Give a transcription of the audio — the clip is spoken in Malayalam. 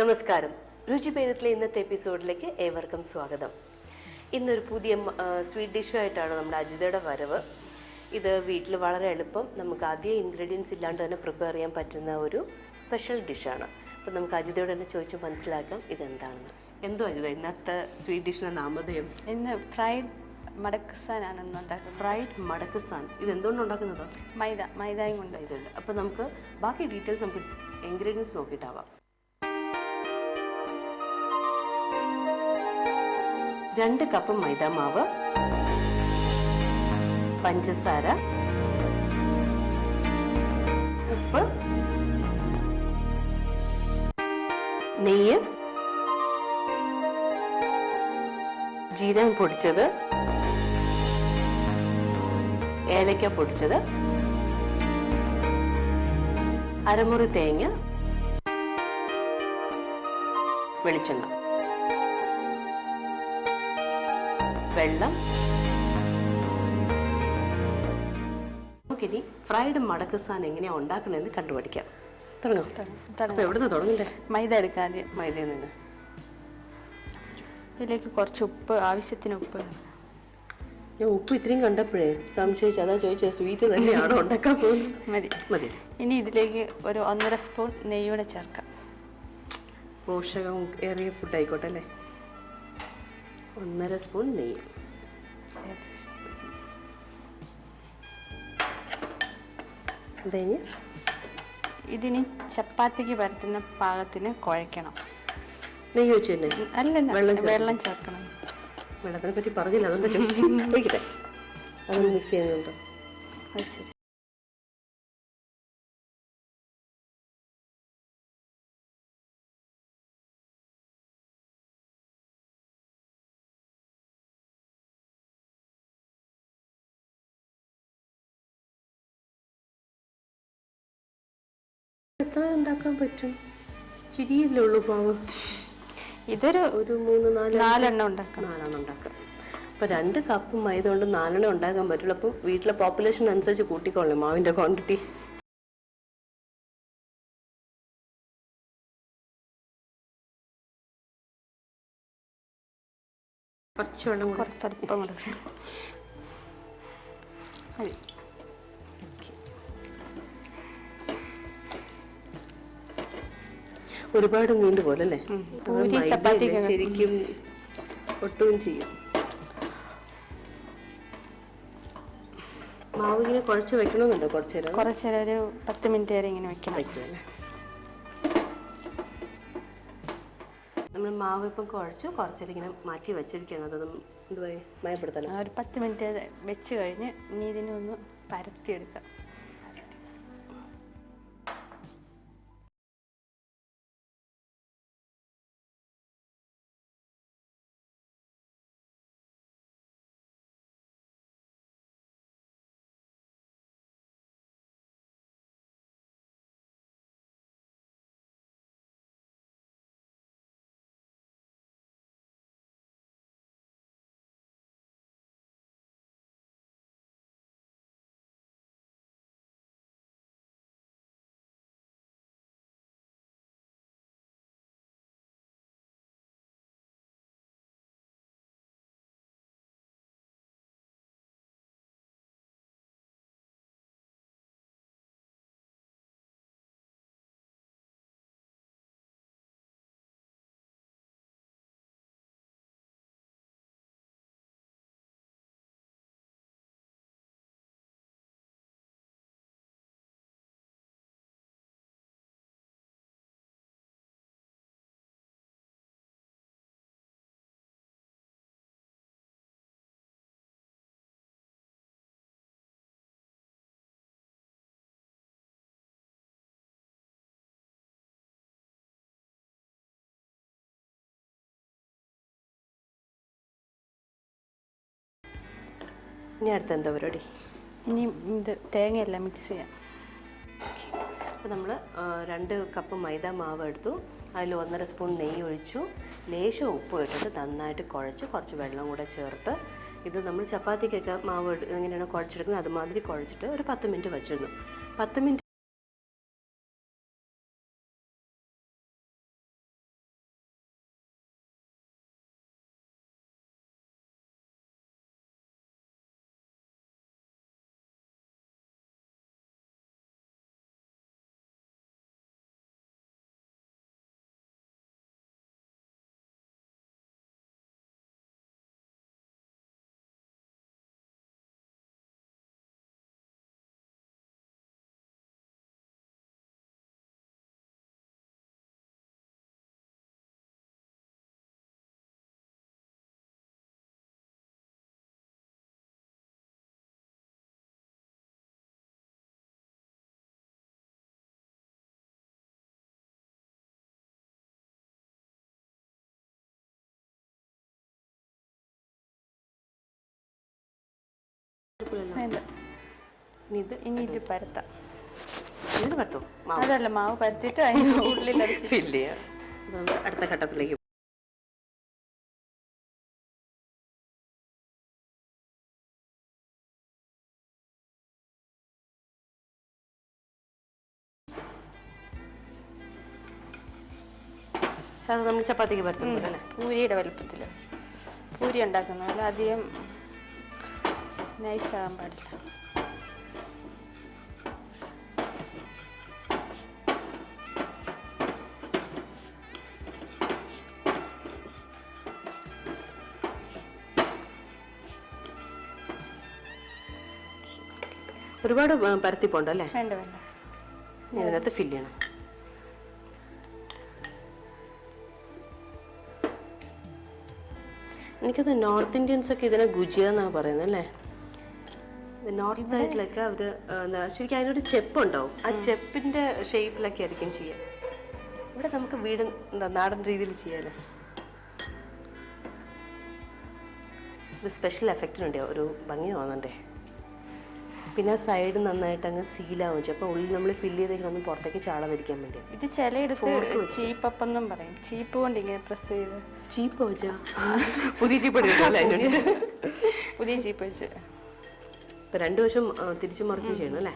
നമസ്കാരം. രുചി പേദത്തിലെ ഇന്നത്തെ എപ്പിസോഡിലേക്ക് ഏവർക്കും സ്വാഗതം. ഇന്നൊരു പുതിയ സ്വീറ്റ് ഡിഷുമായിട്ടാണ് നമ്മുടെ അജിതയുടെ വരവ്. ഇത് വീട്ടിൽ വളരെ എളുപ്പം നമുക്ക് അധികം ഇൻഗ്രീഡിയൻസ് ഇല്ലാണ്ട് തന്നെ പ്രിപ്പയർ ചെയ്യാൻ പറ്റുന്ന ഒരു സ്പെഷ്യൽ ഡിഷാണ്. അപ്പോൾ നമുക്ക് അജിതയോട് തന്നെ ചോദിച്ച് മനസ്സിലാക്കാം ഇതെന്താണെന്ന്. എന്തോ അജിത ഇന്നത്തെ സ്വീറ്റ് ഡിഷിൻ്റെ നാമധേയം? ഇന്ന് ഫ്രൈഡ് മടക്കുസാനാണ് ഉണ്ടാക്കുന്നത്. ഫ്രൈഡ് മടക്കുസാൻ. ഇത് എന്തുകൊണ്ട് ഉണ്ടാക്കുന്നതോ? മൈദയും കൊണ്ട് ഇതുണ്ട്. അപ്പോൾ നമുക്ക് ബാക്കി ഡീറ്റെയിൽസ് നമുക്ക് ഇൻഗ്രീഡിയൻസ് നോക്കിയിട്ടാവാം. 2 കപ്പ് മൈദാമാവ്, പഞ്ചസാര, ഉപ്പ്, നെയ്യ്, ജീരകം പൊടിച്ചത്, ഏലക്ക പൊടിച്ചത്, അരമുറി തേങ്ങ, വെളിച്ചെണ്ണ, വെള്ളം. നമുക്കിനി ഫ്രൈഡ് മടക്കുസാൻ എങ്ങനെയാണ് ഉണ്ടാക്കണമെന്ന് കണ്ടുപിടിക്കാം. തുടങ്ങാം. അപ്പോൾ എവിടുന്ന് തുടങ്ങണ്ടേ? മൈദ എടുക്കാം ആദ്യം. മൈദയിൽ നിന്ന് ഇതിലേക്ക് കുറച്ച് ഉപ്പ്, ആവശ്യത്തിന് ഉപ്പ്. ഞാൻ ഉപ്പ് ഇത്രയും കണ്ടപ്പോഴേ സംശയിച്ചു, അതാ ചോദിച്ചത് സ്വീറ്റ് തന്നെയാണോ ഉണ്ടാക്കാൻ പോകുന്നത്. മതി. ഇനി ഇതിലേക്ക് ഒരു 1.5 സ്പൂൺ നെയ്യൂടെ ചേർക്കാം. പോഷകം ഏറിയ ഫുഡ് ആയിക്കോട്ടെ അല്ലേ. 1.5 സ്പൂൺ നെയ്യ്. ഇതിന് ചപ്പാത്തിക്ക് പരത്തുന്ന പാകത്തിന് കുഴയ്ക്കണം. നെയ്യ് വെച്ച് തന്നെ? അല്ലല്ല, വെള്ളം ചേർക്കണം. വെള്ളത്തിനെ പറ്റി പറഞ്ഞില്ല, അതുകൊണ്ട് ചോദിക്കട്ടെ. അതൊന്ന് മിക്സ് ചെയ്യുന്നുണ്ടോ? അത് ശരി. എത്ര ഉണ്ടാക്കാൻ പറ്റും? ചിരിയല്ലേ ഉള്ളൂ മാവ്. ഇതൊരു 4 ഉണ്ടാക്കാം. 4 ഉണ്ടാക്കാം. അപ്പോൾ 2 കപ്പ് മൈദ കൊണ്ട് 4 ഉണ്ടാക്കാൻ പറ്റുള്ളൂ. അപ്പം വീട്ടിലെ പോപ്പുലേഷൻ അനുസരിച്ച് കൂട്ടിക്കൊള്ളേ മാവിൻ്റെ ക്വാണ്ടിറ്റി. കുറച്ച് വെള്ളം, കുറച്ച് അല്പം കൂടെ. ഒരുപാട് നീണ്ടു പോലല്ലേ? ചപ്പാത്തി ശരിക്കും ഒട്ടും ചെയ്യും. മാവ് ഇങ്ങനെ കുഴച്ച് വെക്കണമെന്നുണ്ടോ? കുറച്ച് നേരം ഒരു 10 മിനിറ്റ് വരെ ഇങ്ങനെ വെക്കണം. നമ്മൾ മാവ് ഇപ്പം കുഴച്ച് കുറച്ചേരം ഇങ്ങനെ മാറ്റി വെച്ചിരിക്കുകയാണ്. അതൊന്നും എന്തുവാ മയപ്പെടുത്തണം. ഒരു 10 മിനിറ്റ് വെച്ച് കഴിഞ്ഞ് ഇനി ഇതിനൊന്ന് പരത്തിയെടുക്കാം. ഇനി അടുത്ത എന്താ പരിപാടി? ഇനി ഇത് തേങ്ങയെല്ലാം മിക്സ് ചെയ്യാം. അപ്പോൾ നമ്മൾ 2 കപ്പ് മൈദ മാവ് എടുത്തു. അതിൽ 1.5 സ്പൂൺ നെയ്യ് ഒഴിച്ചു. ലേശം ഉപ്പ് ഇട്ടിട്ട് നന്നായിട്ട് കുഴച്ച് കുറച്ച് വെള്ളം കൂടെ ചേർത്ത് ഇത് നമ്മൾ ചപ്പാത്തിക്കൊക്കെ മാവ് എങ്ങനെയാണ് കുഴച്ചെടുക്കുന്നത് അതുമാതിരി കുഴച്ചിട്ട് ഒരു 10 മിനിറ്റ് വെച്ചിരുന്നു. 10 മിനിറ്റ് വേണ്ട. ഇനി ഇത് പരത്താം. ഇതിന് പറ്റും അതല്ല, മാവ് പരത്തിയിട്ട് അതിന് ഉള്ളിൽ ഫില്ല് ചെയ്യാം. അപ്പം നമ്മൾ അടുത്ത ഘട്ടത്തിലേക്ക് സാധാരണ നമ്മൾ ചപ്പാത്തിക്ക് പരത്തുമ്പോൾ അല്ലേ? പൂരിയുടെ വലുപ്പത്തിൽ പൂരി ഉണ്ടാക്കുന്ന പോലെ അധികം നൈസാകാൻ പാടില്ല. ഒരുപാട് പരത്തിപ്പോണ്ട് അല്ലേ? വേണ്ട വേണ്ട. ഇതിനകത്ത് ഫില്ല് ചെയ്യണം. എനിക്കത് നോർത്ത് ഇന്ത്യൻസ് ഒക്കെ ഇതിനെ ഗുജിയ എന്നാണ് പറയുന്നത് അല്ലേ? നോർത്ത് സൈഡിലൊക്കെ അവർ ശരിക്കും അതിനൊരു ചെപ്പ് ഉണ്ടാവും. ആ ചെപ്പിൻ്റെ ഷേപ്പിലൊക്കെ ആയിരിക്കും ചെയ്യുക. ഇവിടെ നമുക്ക് വീട് എന്താ നാടൻ രീതിയിൽ ചെയ്യാമല്ലോ. ഒരു സ്പെഷ്യൽ എഫക്റ്റിനുണ്ട്, ഒരു ഭംഗി തോന്നണ്ടേ. പിന്നെ സൈഡ് നന്നായിട്ട് അങ്ങ് സീലാവും ചെയ്യും. അപ്പോൾ ഉള്ളിൽ നമ്മൾ ഫില്ല് ചെയ്തേക്കൊന്നും പുറത്തേക്ക് ചാടാതിരിക്കാൻ വേണ്ടി. ഇത് ചിലയിടത്ത് ചീപ്പപ്പെന്നും പറയും. ചീപ്പ് കൊണ്ട് ഇങ്ങനെ പ്രസ് ചെയ്ത്. ചീപ്പ് വെച്ചാ പുതിയ ചീപ്പ് എടുക്കല്ലേ? പുതിയ ചീപ്പ് വെച്ച് ഇപ്പം 2 വശം തിരിച്ചു മറിച്ച് ചെയ്യണം അല്ലേ?